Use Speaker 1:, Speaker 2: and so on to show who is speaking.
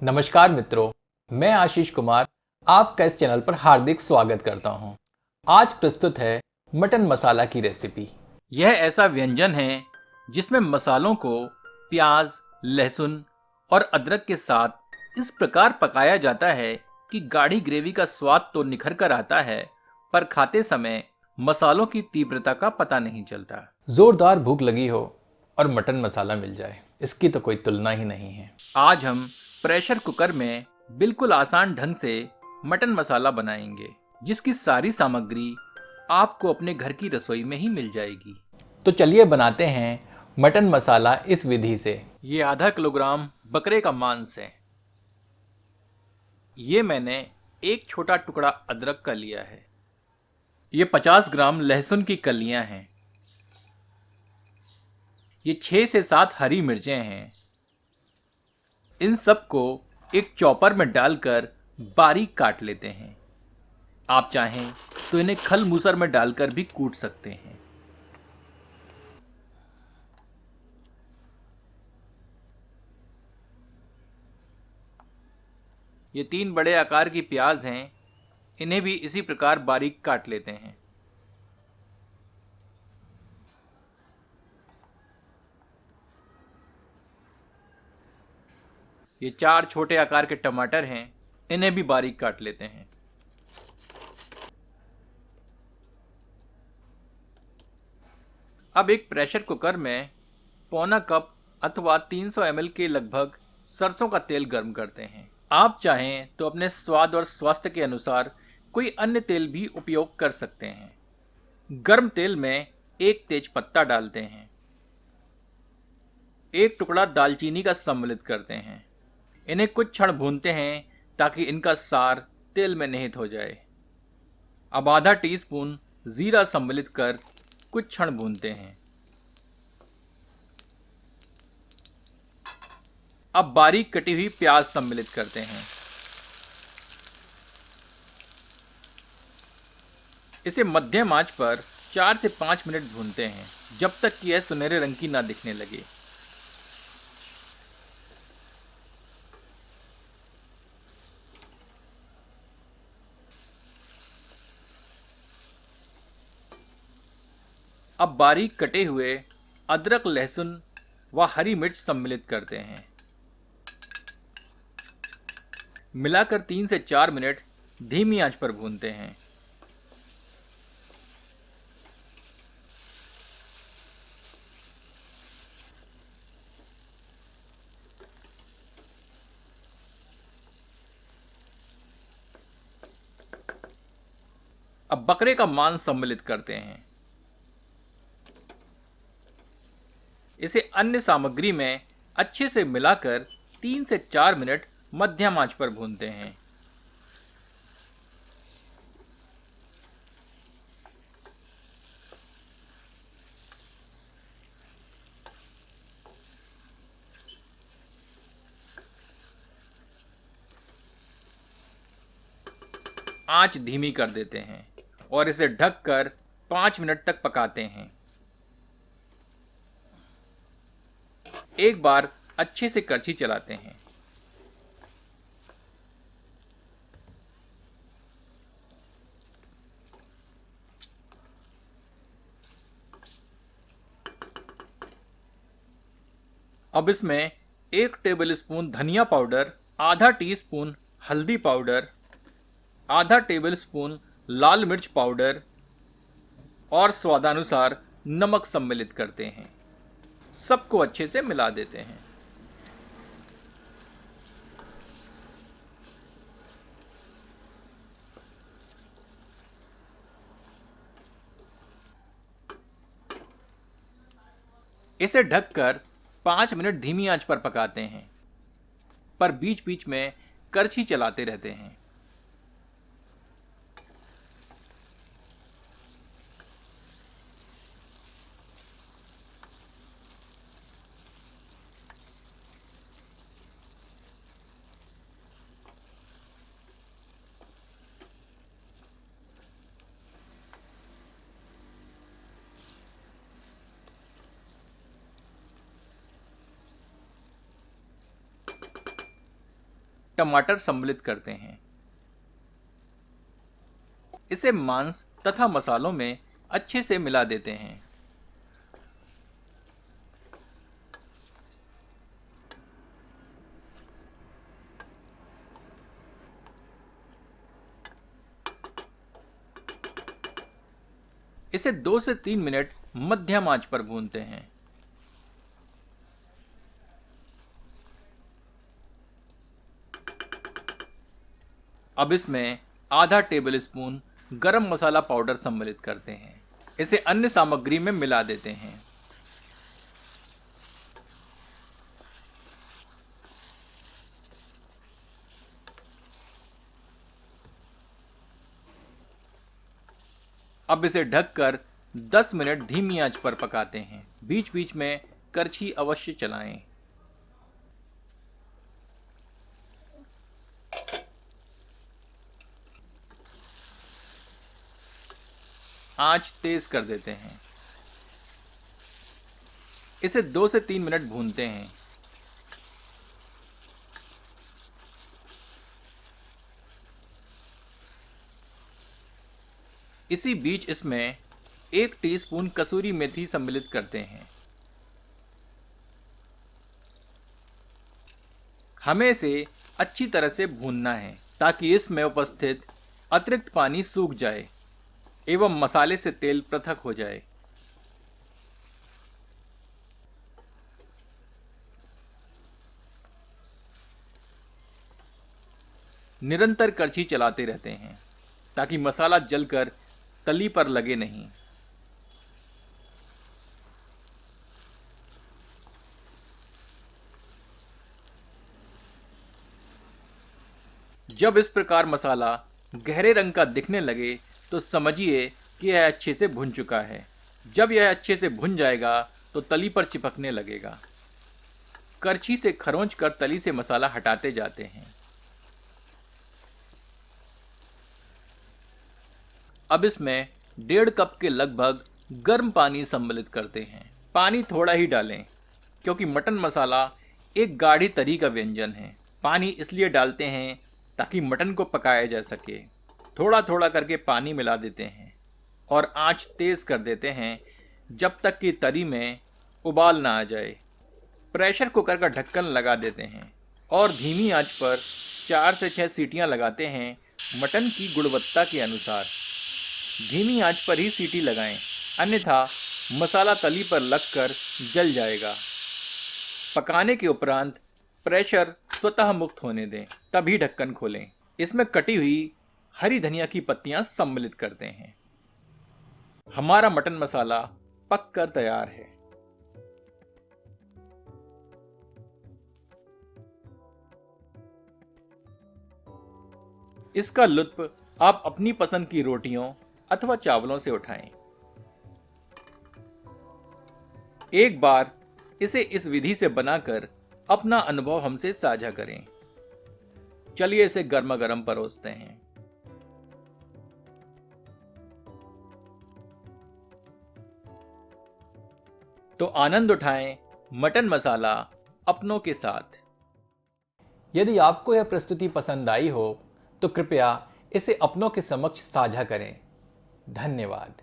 Speaker 1: नमस्कार मित्रों, मैं आशीष कुमार आपका इस चैनल पर हार्दिक स्वागत करता हूं। आज प्रस्तुत है मटन मसाला की रेसिपी।
Speaker 2: यह ऐसा व्यंजन है जिसमें मसालों को प्याज, लहसुन और अदरक के साथ इस प्रकार पकाया जाता है कि गाढ़ी ग्रेवी का स्वाद तो निखर कर आता है, पर खाते समय मसालों की तीव्रता का पता नहीं चलता।
Speaker 1: जोरदार भूख लगी हो और मटन मसाला मिल जाए, इसकी तो कोई तुलना ही नहीं है।
Speaker 2: आज हम प्रेशर कुकर में बिल्कुल आसान ढंग से मटन मसाला बनाएंगे, जिसकी सारी सामग्री आपको अपने घर की रसोई में ही मिल जाएगी।
Speaker 1: तो चलिए बनाते हैं मटन मसाला इस विधि से।
Speaker 2: ये आधा किलोग्राम बकरे का मांस है। ये मैंने एक छोटा टुकड़ा अदरक का लिया है। ये 50 ग्राम लहसुन की कलियां हैं। ये 6 से 7 हरी मिर्चें हैं। इन सब को एक चॉपर में डालकर बारीक काट लेते हैं। आप चाहें तो इन्हें खल मूसर में डालकर भी कूट सकते हैं। ये 3 बड़े आकार की प्याज हैं। इन्हें भी इसी प्रकार बारीक काट लेते हैं। ये 4 छोटे आकार के टमाटर हैं। इन्हें भी बारीक काट लेते हैं। अब एक प्रेशर कुकर में पौना कप अथवा 300 ml के लगभग सरसों का तेल गर्म करते हैं। आप चाहें तो अपने स्वाद और स्वास्थ्य के अनुसार कोई अन्य तेल भी उपयोग कर सकते हैं। गर्म तेल में एक तेज पत्ता डालते हैं। एक टुकड़ा दालचीनी का सम्मिलित करते हैं। इन्हें कुछ क्षण भूनते हैं ताकि इनका सार तेल में निहित हो जाए। अब आधा टीस्पून जीरा सम्मिलित कर कुछ क्षण भूनते हैं। अब बारीक कटी हुई प्याज सम्मिलित करते हैं। इसे मध्यम आंच पर 4 से 5 मिनट भूनते हैं, जब तक कि यह सुनहरे रंग की ना दिखने लगे। अब बारीक कटे हुए अदरक, लहसुन व हरी मिर्च सम्मिलित करते हैं। मिलाकर 3 से 4 मिनट धीमी आंच पर भूनते हैं। अब बकरे का मांस सम्मिलित करते हैं। इसे अन्य सामग्री में अच्छे से मिलाकर 3 से 4 मिनट मध्यम आंच पर भूनते हैं। आंच धीमी कर देते हैं और इसे ढककर 5 मिनट तक पकाते हैं। एक बार अच्छे से करछी चलाते हैं। अब इसमें 1 टेबलस्पून धनिया पाउडर, आधा टीस्पून हल्दी पाउडर, आधा टेबलस्पून लाल मिर्च पाउडर और स्वादानुसार नमक सम्मिलित करते हैं। सबको अच्छे से मिला देते हैं। इसे ढककर 5 मिनट धीमी आंच पर पकाते हैं, पर बीच बीच में करछी चलाते रहते हैं। टमाटर सम्मिलित करते हैं। इसे मांस तथा मसालों में अच्छे से मिला देते हैं। इसे 2 से 3 मिनट मध्यम आंच पर भूनते हैं। अब इसमें आधा टेबल स्पून गरम मसाला पाउडर सम्मिलित करते हैं। इसे अन्य सामग्री में मिला देते हैं। अब इसे ढककर 10 मिनट धीमी आंच पर पकाते हैं। बीच बीच में करछी अवश्य चलाएं। आंच तेज कर देते हैं। इसे 2 से 3 मिनट भूनते हैं। इसी बीच इसमें 1 टीस्पून कसूरी मेथी सम्मिलित करते हैं। हमें इसे अच्छी तरह से भूनना है ताकि इसमें उपस्थित अतिरिक्त पानी सूख जाए एवं मसाले से तेल पृथक हो जाए। निरंतर करछी चलाते रहते हैं ताकि मसाला जलकर तली पर लगे नहीं। जब इस प्रकार मसाला गहरे रंग का दिखने लगे तो समझिए कि यह अच्छे से भुन चुका है। जब यह अच्छे से भुन जाएगा तो तली पर चिपकने लगेगा। करछी से खरोंच कर तली से मसाला हटाते जाते हैं। अब इसमें 1.5 कप के लगभग गर्म पानी सम्मिलित करते हैं। पानी थोड़ा ही डालें क्योंकि मटन मसाला एक गाढ़ी तरी का व्यंजन है। पानी इसलिए डालते हैं ताकि मटन को पकाया जा सके। थोड़ा थोड़ा करके पानी मिला देते हैं और आंच तेज कर देते हैं जब तक कि तरी में उबाल ना आ जाए। प्रेशर कुकर का ढक्कन लगा देते हैं और धीमी आंच पर 4 से 6 सीटियां लगाते हैं मटन की गुणवत्ता के अनुसार। धीमी आंच पर ही सीटी लगाएं, अन्यथा मसाला तली पर लगकर जल जाएगा। पकाने के उपरांत प्रेशर स्वतः मुक्त होने दें, तभी ढक्कन खोलें। इसमें कटी हुई हरी धनिया की पत्तियां सम्मिलित करते हैं। हमारा मटन मसाला पककर तैयार है। इसका लुत्फ आप अपनी पसंद की रोटियों अथवा चावलों से उठाएं। एक बार इसे इस विधि से बनाकर अपना अनुभव हमसे साझा करें। चलिए इसे गर्मा गर्म परोसते हैं। तो आनंद उठाएं मटन मसाला अपनों के साथ।
Speaker 1: यदि आपको यह प्रस्तुति पसंद आई हो तो कृपया इसे अपनों के समक्ष साझा करें। धन्यवाद।